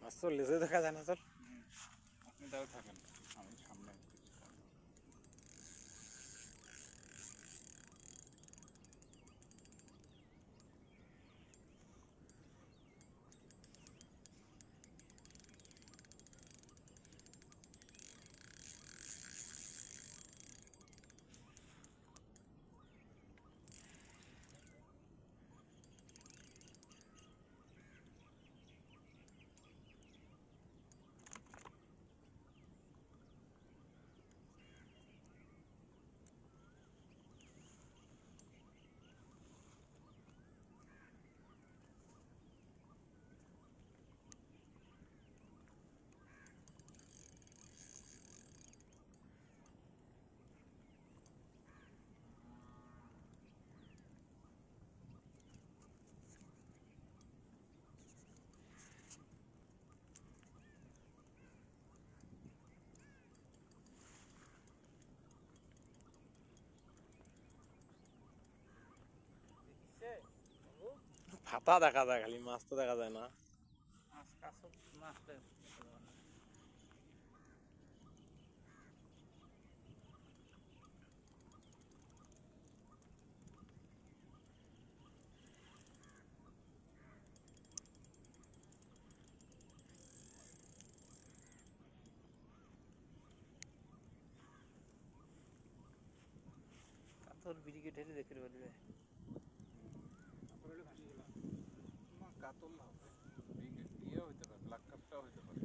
আসল লেজে দেখা যায় না চল। আপনি তাও থাকেন, আমি সামনে। ফাতা দেখা যায়, খালি মাছ তো দেখা যায় না। কাতল বিড়িকে ঢেলে দেখে বলবে কাতল না হবে, ইয়ে হইতে পারে, ব্ল্যাক কাপটাও হইতে পারে।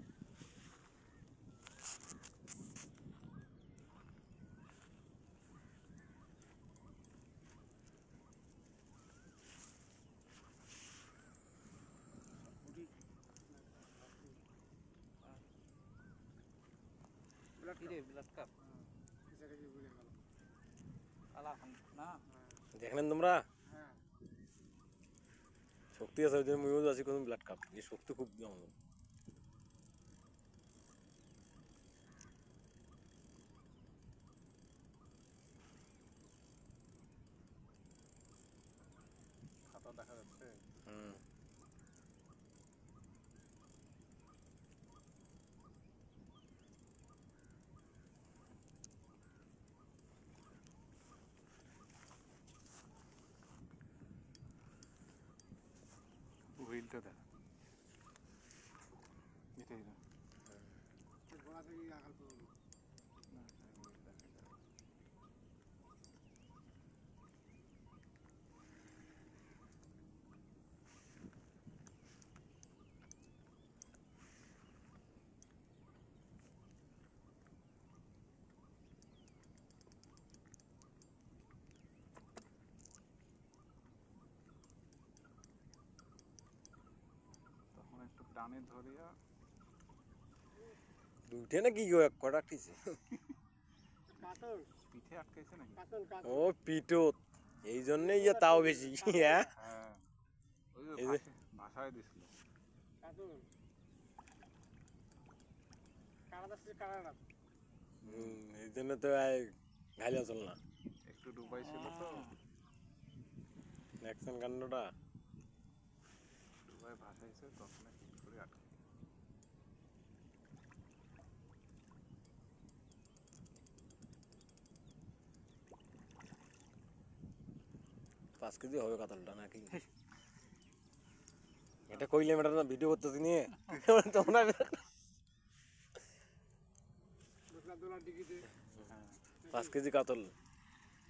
ব্লাড কাপ আলা না দেখলেন তোমরা শক্তি আছে, ওই জন্য ময়ূর আছে কোন ব্লাড কাপ, এই শক্তি খুব আমাদের। খাতা দেখা যাচ্ছে। হুইলটা দেখা, এটাই না? তখন একটু টানে ধরিয়া দুইটা না কি কটা ঠিছে পিঠে আটকাইছে নাকি? ও পিঠত, এই জন্যে ইয়ে তাও বেশি। হ্যাঁ, হ্যাঁ, ওই যে এই যে ভাষায় দিছিল। এই জন্য তো ঘাইলে চল না, একটু ডুবাই ছিল তো, দেখছেন কাণ্ডটা। ডুবাই ভাসাইছে, তখন হিট করে আটকে। 5 কেজি হবে কাতলটা নাকি? এটা কইলে এটা না ভিডিও করতেছি নিয়ে তোমরা 5 কেজি কাতল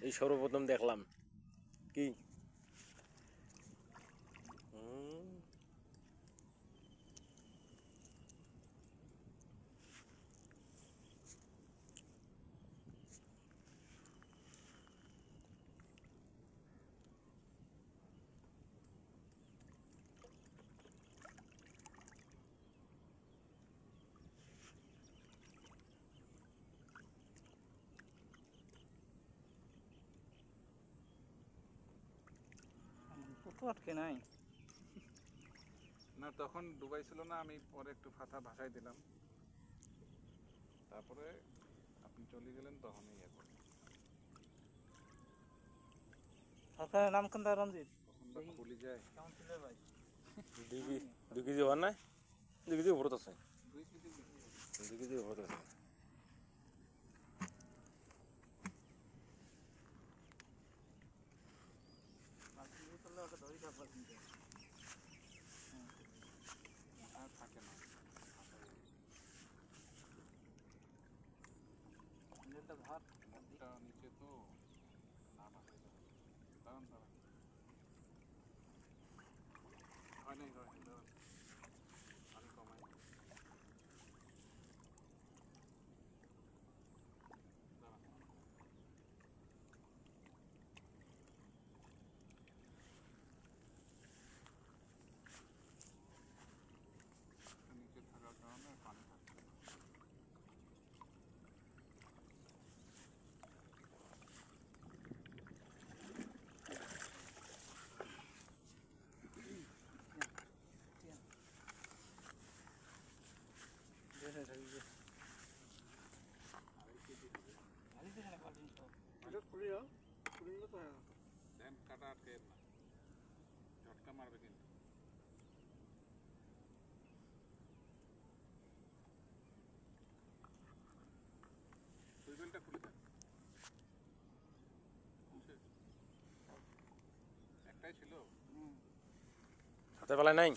এই সর্বপ্রথম দেখলাম কি। কত আটকে নাই না, তখন ডুবাই ছিল না, আমি পরে একটু ফাতা ভাসাই দিলাম, তারপরে আপনি চলে গেলেন, তখনই ইয়ে করলাম। সরকারের নাম কোনটা রঞ্জিত? তখন বা খুলি যায়। কেমন ছিল ভাই? 2 কেজি হওয়ার না? 2 কেজি ভরত আছে 2 কেজি 2 কেজি ভরত আছে আর থাকে না ভাত মুখটা নিচে তো নাটা হয়ে যাবে দাঁড়ান দাঁড়ান হয় নাই দাঁড়ান আমি কমাই নিচে থাকার কারণে পানি থাকে দেন কাটা আটকে না ঝটকা মারবে কিন্তু সুইবেলটা খুলে দেন একটাই ছিল হাতে পালায় নাই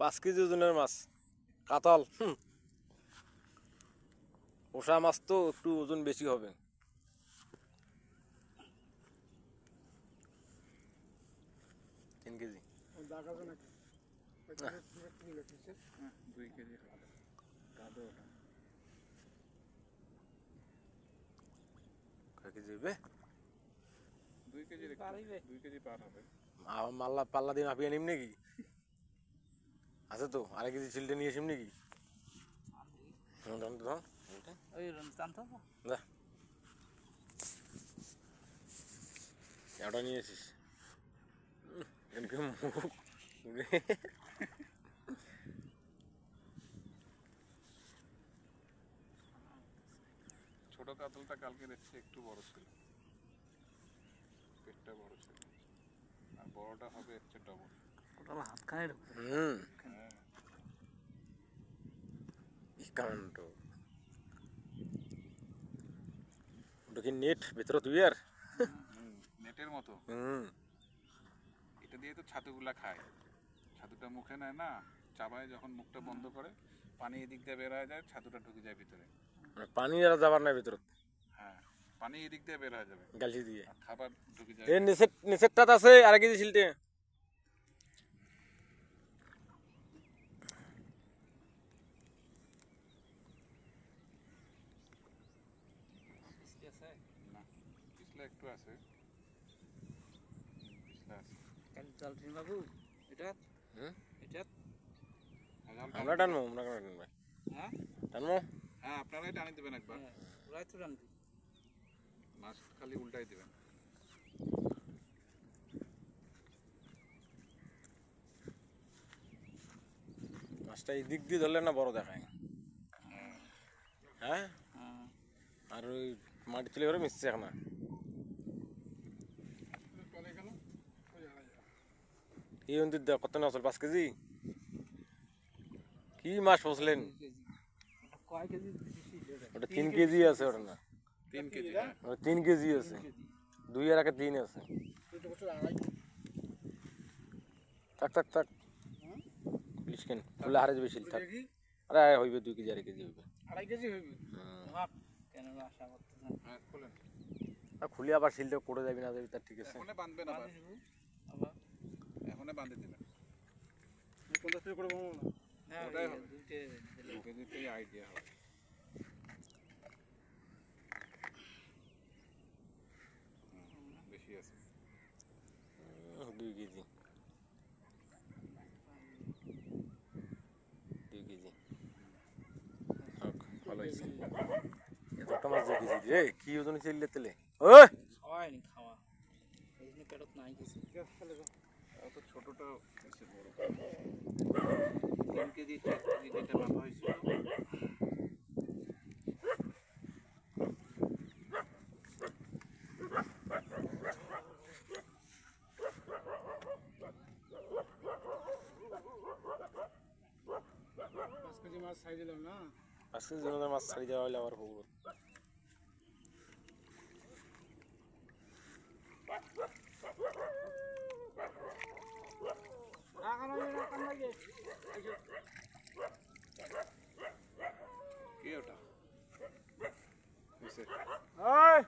5 কেজি ওজনের মাছ কাতল পোষা মাছ তো একটু ওজন বেশি হবে তিন কেজি 2 কেজি হবে কাঁদো ওটা কয় কেজি হবে 2 কেজি পারিবে। 2 কেজি পার হবে মাল্লা পাল্লা দিয়ে মাপিয়ে নিম নাকি আছে তো আড়াই কেজি ছিলটে নিয়ে আসিম নাকি ওই জানতো যা এটা নিয়ে এসিস এনকে মুখ ছোট কাতলটা কালকে এসছে একটু বড় ছিল পেটটা বড় ছিল আর বড়টা হবে হচ্ছে ডবল ওটা হাত খানে কাণ্ড ওটা কি নেট ভেতরে তুই আর নেটের মতো হুম এটা দিয়ে তো ছাতুগুলা খায় ছাতুটা মুখে নেয় না চাবায় যখন মুখটা বন্ধ করে পানি এদিক দিয়ে বের হয়ে যায় ছাতুটা ঢুকে যায় ভিতরে পানি আর যাবার না ভেতরে হ্যাঁ পানি এদিক দিয়ে বের হয়ে যাবে গালি দিয়ে আর খাবার ঢুকে যায় এ নিচেরটাত আছে আড়াই কেজি ছিলটে না পিছলা একটু আছে পিছলা আছে জল বাবু এটা হুম এটা আমরা টানবো আমরা কেন টানবো হ্যাঁ টানবো হ্যাঁ আপনারাই টানি দেবেন একবার ওরাই তো রান্ধি মাছ খালি উল্টাই দিবেন মাছটা এই দিক দিয়ে ধরলে না বড় দেখায় হ্যাঁ আর ওই মাটি চলে করে মিশছে এখন কি অন্তির দেখ কত না আসল 5 কেজি কি মাছ ফসলেন কয় কেজি ওটা 3 কেজি আছে ওটা না 3 কেজি ওটা 3 কেজি আছে 2 এর আগে 3 আছে থাক থাক থাক পুলিশ কেন ফুলে হারে বেশি থাক আরে হইবে 2 কেজি আড়াই কেজি হইবে আড়াই কেজি হইবে কেন আশা করতে হ্যাঁ খুলেন খুলে আবার শিলটা পড়ে যাবি না যাবি তার ঠিক আছে এখনে বাঁধবেন আবার আবার এখনে বাঁধে দিবেন কোনটা থেকে করে বামু না হ্যাঁ ওটাই হবে। দুইটা 2 কেজিতেই আইডিয়া হবে বেশি আছে 2 কেজি 2 কেজি ভালো হয়েছে এতটা মাছ 2 কেজি রে কি ওজন ছিল তেলে ওই হয়নি খাওয়া এই জন্য পেটত নাই কিছু অত ছোটটা বেশি বড় 3 কেজি 4 কেজি যেটা মাপা হয়েছিল ছাই দিলাম না আজকে জীবনে মাছ ছাড়ি দেওয়া হলে আবার পুকুর কি ওটা হয়েছে ওই